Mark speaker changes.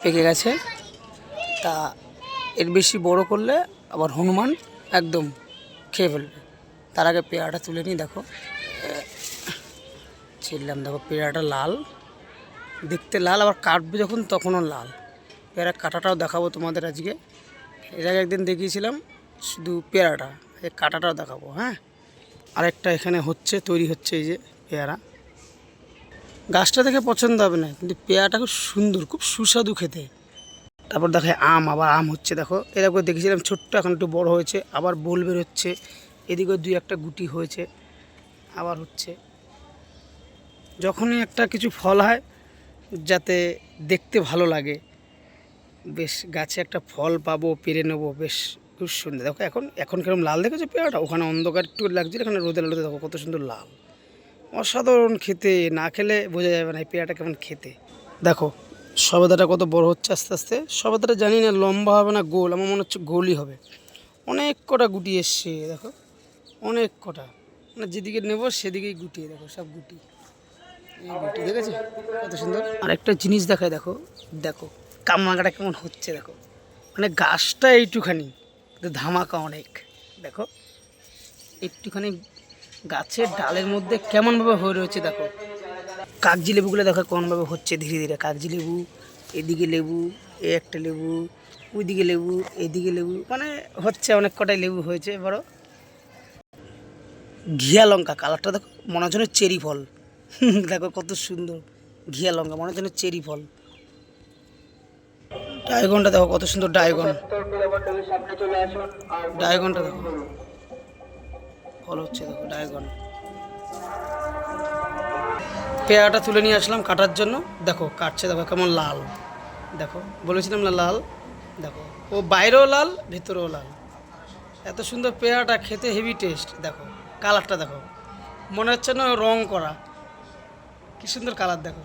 Speaker 1: পেকে গেছে। তা এর বেশি বড় করলে আবার হনুমান একদম খেয়ে ফেলবে। তার আগে পেয়ারাটা তুলে নিই। দেখো ছিললাম, দেখো পেয়ারাটা লাল, দেখতে লাল, আবার কাটবে যখন তখনও লাল। পেয়ারা কাটাটাও দেখাবো তোমাদের আজকে। এর আগে একদিন দেখিয়েছিলাম শুধু পেয়ারাটা, এই কাটাটাও দেখাবো। হ্যাঁ, আরেকটা এখানে হচ্ছে, তৈরি হচ্ছে। এই যে পেয়ারা গাছটা দেখে পছন্দ হবে না, কিন্তু পেয়ারাটা খুব সুন্দর, খুব সুস্বাদু খেতে। তারপর দেখে আম, আবার আম হচ্ছে। দেখো এরকম দেখেছিলাম ছোট্ট, এখন একটু বড় হয়েছে, আবার বোল বের হচ্ছে। এদিকে দুই একটা গুটি হয়েছে, আবার হচ্ছে। যখনই একটা কিছু ফল হয় যাতে দেখতে ভালো লাগে, বেশ গাছে একটা ফল পাবো, পেরে নেবো, বেশ খুব সুন্দর। দেখো এখন এখন কিরকম লাল দেখেছো পেয়ারাটা, ওখানে অন্ধকার একটু লাগছিল, এখানে রোদে রোদে দেখো কত সুন্দর লাল, অসাধারণ খেতে। না খেলে বোঝা যাবে না এই পেয়ারাটা কেমন খেতে। দেখো সবেদাটা কত বড় হচ্ছে আস্তে আস্তে। সবেদাটা জানি না লম্বা হবে না গোল, আমার মনে হচ্ছে গোলই হবে। অনেক কটা গুটি এসছে দেখো, অনেক কটা, মানে যেদিকে নেব সেদিকেই গুটি। দেখো সব গুটি, এই গুটি দেখেছো কত সুন্দর। আর একটা জিনিস দেখায়, দেখো দেখো কামরাঙাটা কেমন হচ্ছে। দেখো মানে গাছটা এইটুখানি, কিন্তু ধামাকা অনেক। দেখো একটুখানি গাছের ডালের মধ্যে কেমনভাবে হয়ে রয়েছে। দেখো কাগজি লেবুগুলো দেখো কেমনভাবে হচ্ছে ধীরে ধীরে। কাগজি লেবু, এদিকে লেবু, এ একটা লেবু, ওইদিকে লেবু, এদিকে লেবু, মানে হচ্ছে অনেক কটাই লেবু হয়েছে বড়। ঘিয়া লঙ্কা কালারটা দেখো, মনে হচ্ছে না চেরি ফল। দেখো কত সুন্দর ঘিয়া লঙ্কা, মনে হচ্ছে না চেরি ফল। ডায়গনটা দেখো কত সুন্দর ডায়গন, ডায়গনটা দেখো ফল হচ্ছে। দেখো ডায়গন। পেয়ারাটা তুলে নিয়ে আসলাম কাটার জন্য। দেখো কাটছে, দেখো কেমন লাল। দেখো বলেছিলাম না লাল। দেখো ও বাইরেও লাল, ভিতরেও লাল। এত সুন্দর পেয়ারাটা খেতে, হেভি টেস্ট। দেখো কালারটা দেখো, মনে হচ্ছে না রং করা, কি সুন্দর কালার। দেখো